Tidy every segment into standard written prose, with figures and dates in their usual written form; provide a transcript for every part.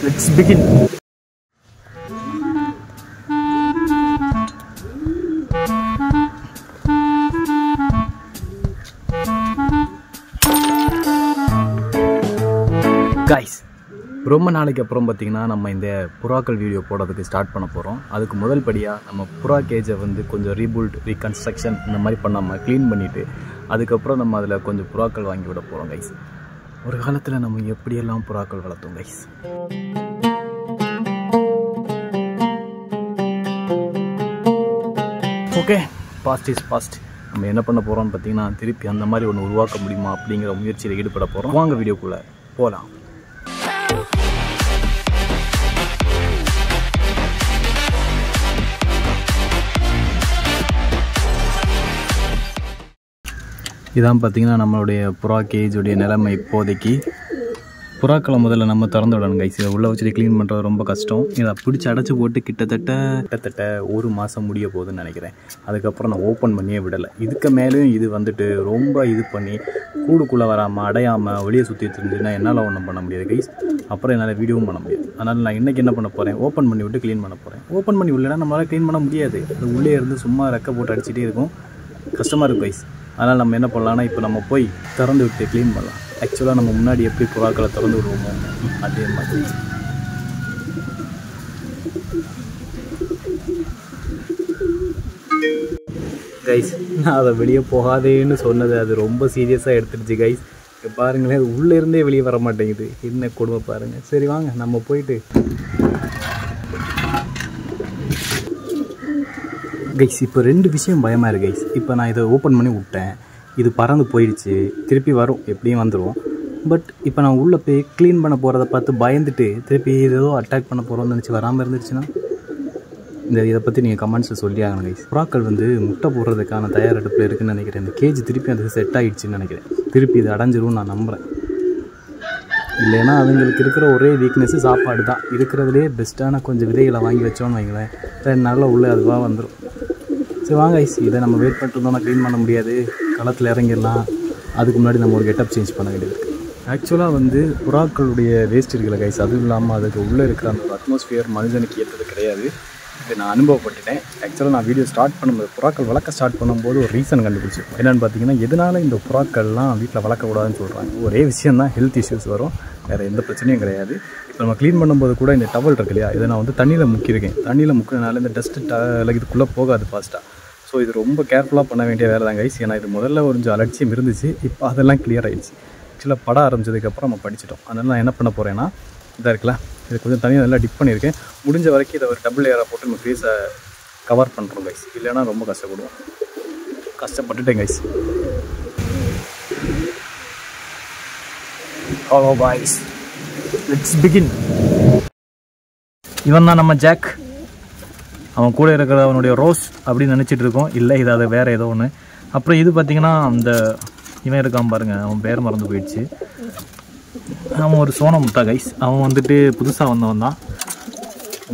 Let's begin. Guys, ரொம்ப நாளைக்கு அப்புறம் பார்த்தீங்கன்னா நம்ம இந்த புறாக்கள் வீடியோ போடுறதுக்கு ஸ்டார்ட் பண்ண போகிறோம். அதுக்கு முதல் படியாக நம்ம புறா கேஜை வந்து கொஞ்சம் ரீபில்ட் ரீகன்ஸ்ட்ரக்ஷன் இந்த மாதிரி பண்ணாமல் க்ளீன் பண்ணிவிட்டு அதுக்கப்புறம் நம்ம அதில் கொஞ்சம் புறாக்கள் வாங்கி விட போகிறோம் கைஸ். ஒரு காலத்தில் நம்ம எப்படியெல்லாம் புறாக்கள் வளர்த்தோம் guys. Okay, past is past. நம்ம என்ன பண்ண போகிறோம்னு பார்த்தீங்கன்னா திருப்பி அந்த மாதிரி ஒன்று உருவாக்க முடியுமா அப்படிங்கிற முயற்சியில் ஈடுபட போகிறோம். வாங்க வீடியோக்குள்ளே போகலாம். இதான் பார்த்திங்கன்னா நம்மளுடைய புறா கேஜுடைய நிலைமை இப்போதைக்கு. புறாக்களை முதல்ல நம்ம திறந்து விடணும் கைஸ். இதை உள்ளே வச்சுட்டு க்ளீன் பண்ணுறது ரொம்ப கஷ்டம். இதை பிடிச்சி அடைச்சி போட்டு கிட்டத்தட்ட ஒரு மாதம் முடிய போகுதுன்னு நினைக்கிறேன். அதுக்கப்புறம் நான் ஓப்பன் பண்ணியே விடலை. இதுக்கு மேலேயும் இது வந்துட்டு ரொம்ப இது பண்ணி கூடுக்குள்ளே வராமல் அடையாமல் வெளியே சுற்றி தெரிஞ்சுன்னா என்னால் ஒன்றும் பண்ண முடியாது கைஸ். அப்புறம் என்னால் வீடியோவும் பண்ண முடியாது. அதனால் நான் இன்றைக்கி என்ன பண்ண போகிறேன், ஓப்பன் பண்ணி விட்டு க்ளீன் பண்ண போகிறேன். ஓப்பன் பண்ணி விடலைன்னா நம்மளால் க்ளீன் பண்ண முடியாது. அது உள்ளே இருந்து சும்மா ரெக்கை போட்டு அடிச்சிட்டே இருக்கும், கஷ்டமாக இருக்கும் கைஸ். அதனால் நம்ம என்ன பண்ணலான்னா இப்போ நம்ம போய் திறந்து விட்டு க்ளீன் பண்ணலாம். ஆக்சுவலாக நம்ம முன்னாடி எப்படி புறாக்களை திறந்து விடுவோமோ அதே மாதிரி. கைஸ், நான் அதை வெளியே போகாதேன்னு சொன்னது அது ரொம்ப சீரியஸாக எடுத்துடுச்சு கைஸ். இப்போ பாருங்களேன், அது உள்ளே இருந்தே வெளியே வர மாட்டேங்குது. என்ன கொடுமை பாருங்கள். சரி வாங்க நம்ம போயிட்டு கைஸ். இப்போ ரெண்டு விஷயம் பயமாக இருக்குது கைஸ். இப்போ நான் இதை ஓப்பன் பண்ணி விட்டேன், இது பறந்து போயிடுச்சு, திருப்பி வரும், எப்படியும் வந்துடும். பட் இப்போ நான் உள்ளே போய் க்ளீன் பண்ண போகிறத பார்த்து பயந்துட்டு திருப்பி ஏதோ அட்டாக் பண்ண போகிறோம்னு நினச்சி வராமல் இருந்துச்சுன்னா இதை பற்றி நீங்கள் கமெண்ட்ஸில் சொல்லி ஆகணும் கைஸ். புறாக்கள் வந்து முட்டை போடுறதுக்கான தயாரெடுப்பில் இருக்குதுன்னு நினைக்கிறேன். இந்த கேஜ் திருப்பி அது செட் ஆகிடுச்சின்னு நினைக்கிறேன். திருப்பி இது அடைஞ்சிரும் நான் நம்புகிறேன். இல்லைன்னா அவங்களுக்கு இருக்கிற ஒரே வீக்னஸ்ஸு சாப்பாடு தான். இருக்கிறதுலே பெஸ்ட்டான கொஞ்சம் விதைகளை வாங்கி வச்சோன்னு வைங்களேன், 2 நாளில் உள்ளே அதுவாக வந்துடும். சரி வாங்க கைஸ், இதை நம்ம வெயிட் பண்ணிட்டு இருந்தோம்னா க்ளீன் பண்ண முடியாது. களத்தில் இறங்கிடலாம். அதுக்கு முன்னாடி நம்ம ஒரு கெட்டப் சேஞ்ச் பண்ண வேண்டியது இருக்குது. ஆக்சுவலாக வந்து புறாக்களுடைய வேஸ்ட் இருக்குல்ல கைஸ், அதுவும் இல்லாமல் அதுக்கு உள்ளே இருக்கிற அந்த அட்மாஸ்ஃபியர் மனிதனுக்கு ஏற்றது கிடையாது. இதை நான் அனுபவப்பட்டுட்டேன். ஆக்சுவலாக நான் வீடியோ ஸ்டார்ட் பண்ணும்போது புறாக்கள் வளர்க்க ஸ்டார்ட் பண்ணும்போது ஒரு ரீசன் கண்டுபிடிச்சேன். என்னென்னு பார்த்தீங்கன்னா, எதனால் இந்த புறாக்கள்லாம் வீட்டில் வளர்க்கக்கூடாதுன்னு சொல்கிறாங்க. ஒரே விஷயம் தான், ஹெல்த் இஷ்யூஸ் வரும், வேறு எந்த பிரச்சனையும் கிடையாது. இப்போ நம்ம க்ளீன் பண்ணும்போது கூட இந்த டவல் இருக்கு இல்லையா, இதை நான் வந்து தண்ணியில் முக்கியிருக்கேன். தண்ணியில் முக்கினால இந்த டஸ்ட்டு இதுக்குள்ளே போகாது ஃபாஸ்ட்டாக. ஸோ இது ரொம்ப கேர்ஃபுல்லாக பண்ண வேண்டிய வேலை தான் கைஸ். ஏன்னா இது முதல்ல கொஞ்சம் அலட்சியம் இருந்துச்சு, இப்போ அதெல்லாம் கிளியர் ஆகிடுச்சு. ஆக்சுவலாக படம் ஆரம்பிச்சதுக்கப்புறம் நம்ம படிச்சிட்டோம். அதனால் நான் என்ன பண்ண போகிறேன்னா, இதாக இருக்குல்ல, இது கொஞ்சம் தனியாக நல்லா டிப் பண்ணியிருக்கேன். முடிஞ்ச வரைக்கும் இதை ஒரு டபுள் லேயராக போட்டு நம்ம ஃபேஸை கவர் பண்ணுறோம் கைஸ். இல்லைன்னா ரொம்ப கஷ்டப்படுவோம். கஷ்டப்பட்டுட்டேன் guys. Hello boys, let's begin. இவன் தான் நம்ம ஜாக். அவன் கூட இருக்கிற அவனுடைய ரோஸ் அப்படின்னு நினச்சிட்டு இருக்கோம். இல்லை, இது அது வேறு ஏதோ ஒன்று. அப்புறம் இது பார்த்திங்கன்னா அந்த இவன் இருக்கான் பாருங்கள், அவன் பேர் மறந்து போயிடுச்சு. அவன் ஒரு சோன முட்டா கைஸ். அவன் வந்துட்டு புதுசாக வந்தவன் தான்.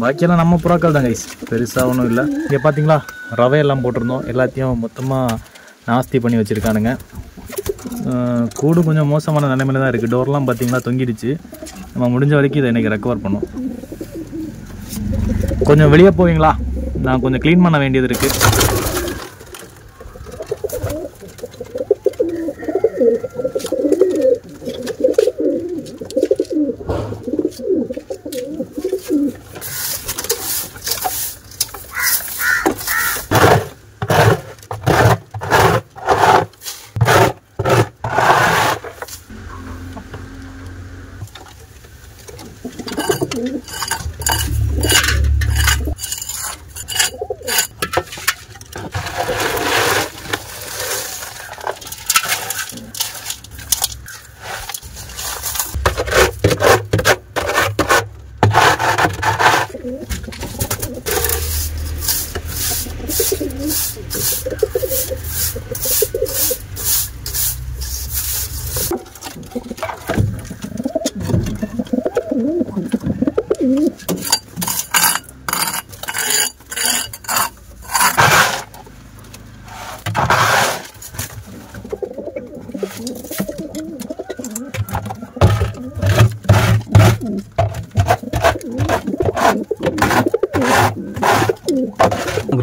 பாக்கியெல்லாம் நம்ம புறாக்கள் தான் கைஸ், பெருசாக ஒன்றும் இல்லை. இங்கே பார்த்தீங்களா, ரவையெல்லாம் போட்டிருந்தோம், எல்லாத்தையும் மொத்தமாக நாஸ்தி பண்ணி வச்சுருக்கானுங்க. கூடு கொஞ்சம் மோசமான நிலைமையில தான் இருக்குது. டோர்லாம் பார்த்திங்களா தொங்கிடுச்சு. நம்ம முடிஞ்ச வரைக்கும் இதை இன்றைக்கி ரெக்கவர் பண்ணோம். கொஞ்சம் வெளியே போவீங்களா, நான் கொஞ்சம் க்ளீன் பண்ண வேண்டியது இருக்குது.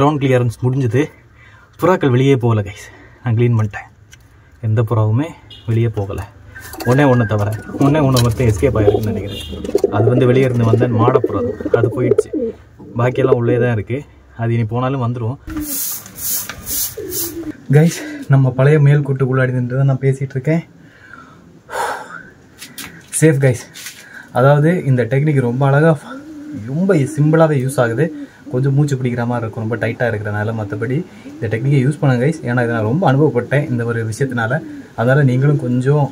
கிரவுண்ட் கிளியரன்ஸ் முடிஞ்சது. புறாக்கள் வெளியே போகலை கைஸ். நான் க்ளீன் பண்ணிட்டேன். எந்த புறாவுமே வெளியே போகலை. ஒன்று தவிர ஒன்று மட்டும் எஸ்கேப் ஆகிருக்குன்னு நினைக்கிறேன். அது வந்து வெளியே இருந்து வந்தேன் மாடப்புறா, அது போயிடுச்சு. பாக்கியெல்லாம் உள்ளே தான் இருக்குது. அது இனி போனாலும் வந்துடும். கைஸ், நம்ம பழைய மேல் கூட்டுக்குள்ளாடி நின்று தான் நான் பேசிகிட்டு இருக்கேன். Safe guys. அதாவது இந்த டெக்னிக் ரொம்ப அழகாக, ரொம்ப சிம்பிளாகவே யூஸ் ஆகுது. கொஞ்சம் மூச்சு பிடிக்கிற மாதிரி இருக்கும் ரொம்ப டைட்டாக இருக்கிறனால. மற்றபடி இந்த டெக்னிக்கை யூஸ் பண்ணுங்க கைஸ். ஏன்னா இதை நான் ரொம்ப அனுபவப்பட்டேன் இந்த ஒரு விஷயத்தினால. அதனால் நீங்களும் கொஞ்சம்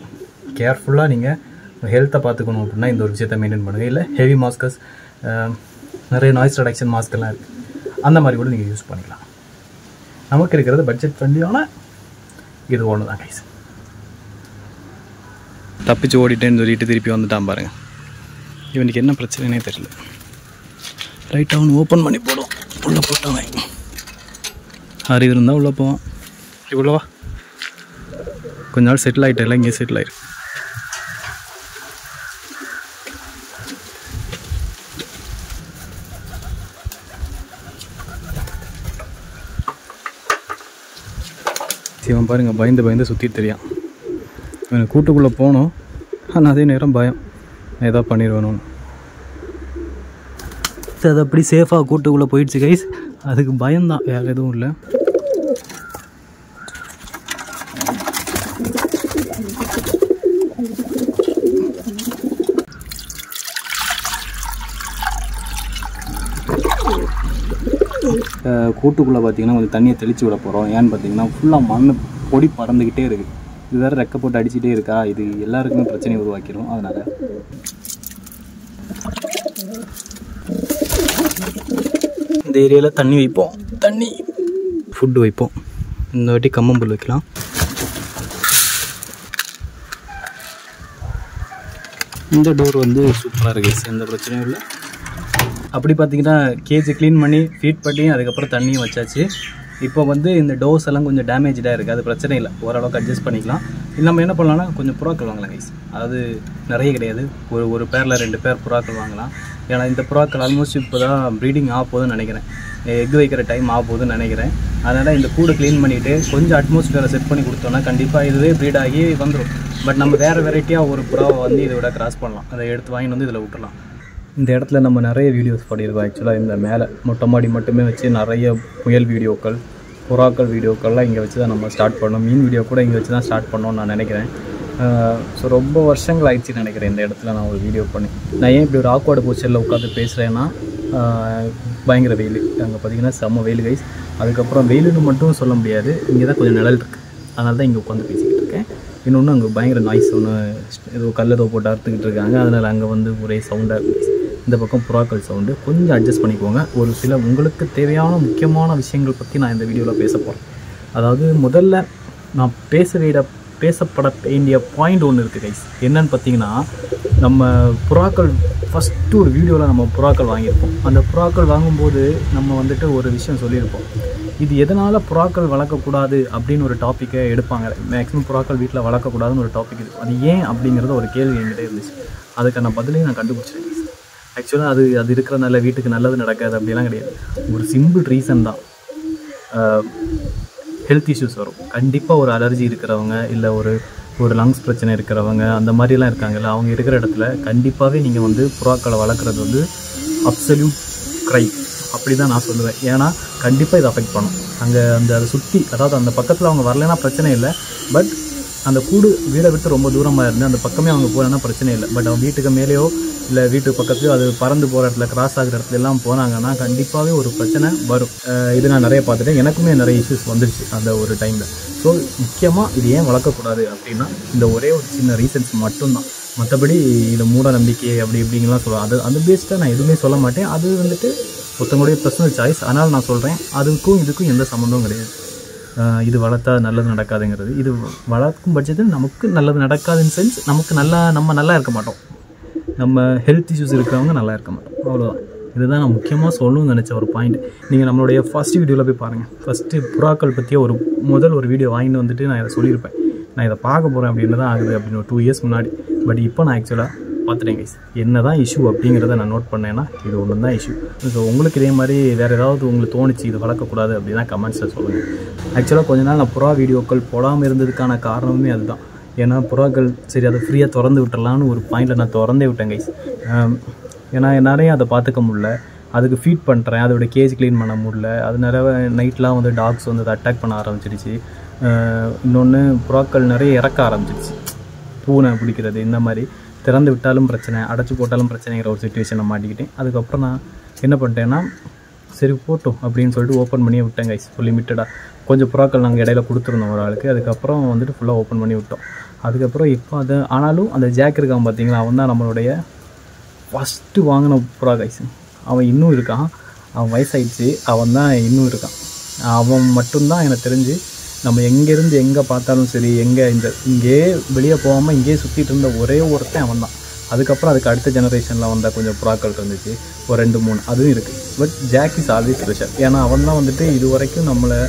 கேர்ஃபுல்லாக நீங்கள் ஹெல்த்தை பார்த்துக்கணும் அப்படின்னா இந்த ஒரு விஷயத்தை மெயின்டைன் பண்ணுங்கள். இல்லை ஹெவி மாஸ்கஸ், நிறைய நாய்ஸ் ரிடக்ஷன் மாஸ்க்கெல்லாம் இருக்குது, அந்த மாதிரி கூட நீங்கள் யூஸ் பண்ணிக்கலாம். நமக்கு இருக்கிறது பட்ஜெட் ஃப்ரெண்ட்லியான இது ஒன்று தான் கைஸ். தப்பிச்சு ஓடிட்டேன்னு சொல்லிட்டு திருப்பி வந்துட்டான் பாருங்கள். இவனுக்கு என்ன பிரச்சனைனே தெரியல. ரைட் அவன் ஓப்பன் பண்ணி போடும். உள்ளே போட்டவன் அறிவு இருந்தால் உள்ளே போவான். இவ்வளோவா கொஞ்ச நாள் செட்டில் ஆகிட்டல, இங்கே செட்டில் ஆயிரு. இவன் பாருங்கள் பயந்து சுற்றிட்டு தெரியான். இவனுக்கு கூட்டுக்குள்ளே போகணும், ஆனால் அதே நேரம் பயம் ஏதோ பண்ணிடுவேணும்னு. அது அப்படி சேஃபாக கூட்டுக்குள்ளே போயிடுச்சு கைஸ். அதுக்கு பயம்தான், வேறு எதுவும் இல்லை. கூட்டுக்குள்ளே பார்த்திங்கன்னா கொஞ்சம் தண்ணியை தெளித்து விட போகிறோம். ஏன்னு பார்த்தீங்கன்னா ஃபுல்லாக மண் பொடி பறந்துக்கிட்டே இருக்குது. இது வேறு ரெக்கை போட்டு அடிச்சுட்டே இருக்கா, இது எல்லாருக்குமே பிரச்சனையை உருவாக்கிடும். அதனால் இந்த ஏரியாவில் தண்ணி வைப்போம், தண்ணி ஃபுட்டு வைப்போம். இந்த வாட்டி கம்மம்புல் வைக்கலாம். இந்த டோர் வந்து சூப்பராக இருக்குது, எந்த பிரச்சனையும் இல்லை. அப்படி பார்த்தீங்கன்னா கேஜி க்ளீன் பண்ணி ஃபீட் பண்ணி அதுக்கப்புறம் தண்ணியும் வச்சாச்சு. இப்போ வந்து இந்த டோர்ஸ் எல்லாம் கொஞ்சம் டேமேஜாக இருக்குது, அது பிரச்சனை இல்லை, ஓரளவுக்கு அட்ஜஸ்ட் பண்ணிக்கலாம். நம்ம என்ன பண்ணலாம்னா கொஞ்சம் புறாக்கள் வாங்கலாம் கைஸ். அதாவது நிறைய கிடையாது, ஒரு பேரில் 2 பேர் புறாக்கள் வாங்கலாம். ஏன்னா இந்த புறாக்கள் ஆல்மோஸ்ட் இப்போ தான் ப்ரீடிங் ஆக போகுதுன்னு நினைக்கிறேன், எக் வைக்கிற டைம் ஆக போகுதுன்னு நினைக்கிறேன். அதனால் இந்த கூடை க்ளீன் பண்ணிவிட்டு கொஞ்சம் அட்மாஸ்பியரை செட் பண்ணி கொடுத்தோன்னா கண்டிப்பாக இதுவே ப்ரீட் ஆகி வந்துடும். பட் நம்ம வேறு வெரைட்டியாக ஒரு புறாவை வந்து இதை விட கிராஸ் பண்ணலாம், அதை எடுத்து வாங்கிட்டு வந்து இதில் விட்டுடலாம். இந்த இடத்துல நம்ம நிறைய வீடியோஸ் பண்ணியிருக்கோம். ஆக்சுவலாக இந்த மேலே மொட்டை மாடி மட்டுமே வச்சு நிறைய புயல் வீடியோக்கள், புறாக்கள் வீடியோக்கள்லாம் இங்கே வச்சு தான் நம்ம ஸ்டார்ட் பண்ணோம். மீன் வீடியோ கூட இங்கே வச்சு தான் ஸ்டார்ட் பண்ணோன்னு நான் நினைக்கிறேன். ஸோ ரொம்ப வருஷங்கள் ஆயிடுச்சுன்னு நினைக்கிறேன் இந்த இடத்துல நான் ஒரு வீடியோ பண்ணி. நான் ஏன் இப்படி ஒரு ஆக்வர்டு பொசிஷனில் உட்காந்து பேசுகிறேன்னா, பயங்கர வெயில் அங்கே பார்த்திங்கன்னா செம்ம வெயில் கைஸ். அதுக்கப்புறம் வெயிலுன்னு மட்டும் சொல்ல முடியாது, இங்கே தான் கொஞ்சம் நிழல் இருக்குது, அதனால தான் இங்கே உட்காந்து பேசிக்கிட்டு இருக்கேன். இன்னொன்று அங்கே பயங்கர நாய்ஸ் ஒன்று, ஏதோ கல்லதோ போட்டு அறுத்துக்கிட்டு இருக்காங்க, அதனால் அங்கே வந்து ஒரே சவுண்டாக இருக்குது. இந்த பக்கம் புறாக்கள் சவுண்டு, கொஞ்சம் அட்ஜஸ்ட் பண்ணிக்கோங்க. ஒரு சில உங்களுக்கு தேவையான முக்கியமான விஷயங்கள் பற்றி நான் இந்த வீடியோவில் பேச போகிறேன். அதாவது முதல்ல நான் பேசப்பட வேண்டிய பாயிண்ட் ஒன்று இருக்குது கைஸ். என்னன்னு பார்த்தீங்கன்னா, நம்ம புறாக்கள் ஃபஸ்ட்டு ஒரு வீடியோவில் நம்ம புறாக்கள் வாங்கியிருப்போம். அந்த புறாக்கள் வாங்கும்போது நம்ம வந்துட்டு ஒரு விஷயம் சொல்லியிருப்போம், இது எதனால் புறாக்கள் வளர்க்கக்கூடாது அப்படின்னு ஒரு டாப்பிக்கை எடுப்பாங்க. மேக்ஸிமம் புறாக்கள் வீட்டில் வளர்க்கக்கூடாதுன்னு ஒரு டாபிக் இருக்குது. அது ஏன் அப்படிங்கிறது ஒரு கேள்வி என்கிட்ட இருந்துச்சு. அதுக்கான பதிலையும் நான் கண்டுபிடிச்சேன். ஆக்சுவலாக அது இருக்கிறனால வீட்டுக்கு நல்லது நடக்காது அப்படிலாம் கிடையாது. ஒரு சிம்பிள் ரீசன் தான், ஹெல்த் இஷ்யூஸ் வரும். கண்டிப்பாக ஒரு அலர்ஜி இருக்கிறவங்க, இல்லை ஒரு லங்ஸ் பிரச்சனை இருக்கிறவங்க, அந்த மாதிரிலாம் இருக்காங்கல்ல, அவங்க இருக்கிற இடத்துல கண்டிப்பாகவே நீங்கள் வந்து புறாக்களை வளர்க்குறது வந்து அப்சல்யூட் க்ரைம் அப்படி தான் நான் சொல்லுவேன். ஏன்னா கண்டிப்பாக இதை அஃபெக்ட் பண்ணும். அங்கே அதை சுற்றி, அதாவது அந்த பக்கத்தில் அவங்க வரலைன்னா பிரச்சனை இல்லை, பட் அந்த கூடு வீடை விட்டு ரொம்ப தூரமாக இருந்து அந்த பக்கமே அவங்க போகலன்னா பிரச்சனை இல்லை. பட் அவங்க வீட்டுக்கு மேலேயோ இல்லை வீட்டுக்கு பக்கத்துலையோ அது பறந்து போகிற இடத்துல, கிராஸ் ஆகிற இடத்துல எல்லாம் போனாங்கன்னா கண்டிப்பாகவே ஒரு பிரச்சனை வரும். இது நான் நிறைய பார்த்துட்டேன், எனக்குமே நிறைய இஷ்யூஸ் வந்துருச்சு அந்த ஒரு டைமில். ஸோ முக்கியமாக இது ஏன் வளர்க்கக்கூடாது அப்படின்னா இந்த ஒரே ஒரு சின்ன ரீசன்ஸ் மட்டும்தான். மற்றபடி இது மூட நம்பிக்கை அப்படி இப்படிங்கலாம் சொல்லுவேன். அது பேஸ்டாக நான் எதுவுமே சொல்ல மாட்டேன். அது வந்துட்டு ஒருத்தவங்களுடைய பர்சனல் சாய்ஸ். அதனால் நான் சொல்கிறேன், அதுக்கும் இதுக்கும் எந்த சம்மந்தமும் கிடையாது. இது வளர்த்தா நல்லது நடக்காதுங்கிறது, இது வளர்க்கும் பட்சத்தில் நமக்கு நல்லது நடக்காதுன்னு சென்ஸ், நமக்கு நம்ம நல்லா இருக்க மாட்டோம், நம்ம ஹெல்த் இஷ்யூஸ் இருக்கிறவங்க நல்லா இருக்க மாட்டோம், அவ்வளோதான். இதுதான் நான் முக்கியமாக சொல்லணும்னு நினச்ச ஒரு பாயிண்ட். நீங்கள் நம்மளுடைய ஃபஸ்ட் வீடியோவில் போய் பாருங்கள். ஃபஸ்ட்டு புறாக்கள் பற்றிய முதல் ஒரு வீடியோ வாங்கிட்டு வந்துட்டு நான் இதை சொல்லியிருப்பேன், நான் இதை பார்க்க போகிறேன் அப்படின்னு தான் ஆகுது அப்படின்னு ஒரு 2 இயர்ஸ் முன்னாடி. பட் இப்போ நான் ஆக்சுவலாக பார்த்துட்டேன் கைஸ். என்ன தான் இஷ்யூ அப்படிங்கிறத நான் நோட் பண்ணேன்னா இது ஒன்று தான் இஷ்யூ. ஸோ உங்களுக்கு இதே மாதிரி வேறு ஏதாவது உங்களுக்கு தோணுச்சு இது வளர்க்கக்கூடாது அப்படின்னா கமெண்ட்ஸில் சொல்லுங்கள். ஆக்சுவலாக கொஞ்ச நாள் நான் புறா வீடியோக்கள் போடாமல் இருந்ததுக்கான காரணமே அதுதான். ஏன்னா புறாக்கள் சரி அதை ஃப்ரீயாக திறந்து விட்டுறலான்னு ஒரு பாயிண்டில் நான் திறந்தே விட்டேன் கைஸ். ஏன்னா என்னாலையும் அதை பார்த்துக்க முடியல, அதுக்கு ஃபீட் பண்ணுறேன், அதோட கேஜ் க்ளீன் பண்ண முடியல. அதனால நைட்லாம் வந்து டாக்ஸ் வந்து அதை அட்டாக் பண்ண ஆரம்பிச்சிடுச்சு. இன்னொன்று புறாக்கள் நிறைய இறக்க ஆரம்பிச்சிடுச்சு, பூனை பிடிக்கிறது இந்த மாதிரி. திறந்து விட்டாலும் பிரச்சனை, அடைச்சி போட்டாலும் பிரச்சனைங்கிற ஒரு சுச்சுவேஷனை மாட்டிக்கிட்டேன். அதுக்கப்புறம் நான் என்ன பண்ணிட்டேன்னா சரி போட்டோம் அப்படின்னு சொல்லிட்டு ஓப்பன் பண்ணி விட்டேன் கைஸ். லிமிட்டடாக கொஞ்சம் புறாக்கள் நாங்கள் இடையில கொடுத்துருந்தோம் ஒரு ஆளுக்கு. அதுக்கப்புறம் வந்துட்டு ஃபுல்லாக ஓப்பன் பண்ணி விட்டோம். அதுக்கப்புறம் இப்போ அது ஆனாலும் அந்த ஜாக் இருக்கான் பார்த்தீங்களா, அவன் தான் நம்மளுடைய ஃபஸ்ட்டு வாங்கின புறா கைஸ். அவன் இன்னும் இருக்கான், அவன் வயசாயிடுச்சு, அவன் தான் இன்னும் இருக்கான். அவன் மட்டும்தான் எனக்கு தெரிஞ்சு நம்ம எங்கேருந்து எங்கே பார்த்தாலும் சரி, இங்கே வெளியே போகாமல் இங்கேயே சுற்றிட்டு இருந்த ஒரே ஒருத்தன் அவன் தான். அதுக்கப்புறம் அதுக்கு அடுத்த ஜெனரேஷனில் வந்த கொஞ்சம் புறாக்கள் இருந்துச்சு, ஒரு 2-3 அதுவும் இருக்குது. But Jack is always special. ஏன்னா அவன் தான் வந்துட்டு இது வரைக்கும் நம்மளை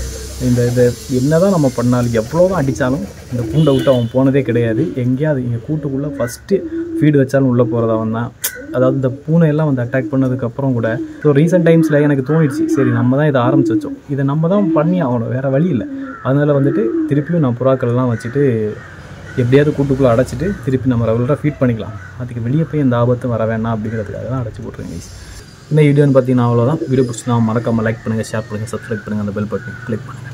இதை என்ன தான் நம்ம பண்ணாலும் எவ்வளோ தான் அடித்தாலும் இந்த கூண்டை விட்டு அவன் போனதே கிடையாது. எங்கேயாவது இங்கே கூட்டுக்குள்ளே ஃபஸ்ட்டு ஃபீடு வச்சாலும் உள்ளே போகிறது அவன் தான். அதாவது இந்த பூனையெல்லாம் வந்து அட்டாக் பண்ணதுக்கப்புறம் கூட ஸோ ரீசெண்ட் டைம்ஸில் எனக்கு தோணிடுச்சு, சரி நம்ம தான் இதை ஆரம்பிச்சு வச்சோம், இதை நம்ம தான் பண்ணி ஆகணும், வேறு வழி இல்லை. அதனால் வந்துட்டு திருப்பியும் நான் புறாக்கள்லாம் வச்சுட்டு எப்படியாவது கூட்டுக்குள்ளே அடைச்சிட்டு திருப்பி நம்ம ரெகுலராக ஃபீட் பண்ணிக்கலாம். அதுக்கு வெளியே போய் எந்த ஆபத்தும் வர வேணாம் அப்படிங்கிறதுக்காக தான் அடைச்சி போட்டுருங்க கைஸ். இந்த வீடியோன்னு பார்த்தீங்கன்னா அவ்வளோதான். வீடியோ பிடிச்சினா மறக்காமல் லைக் பண்ணுங்கள், ஷேர் பண்ணுங்கள், சப்ஸ்கிரைப் பண்ணுங்கள், அந்த பெல் பட்டன் கிளிக் பண்ணுங்கள்.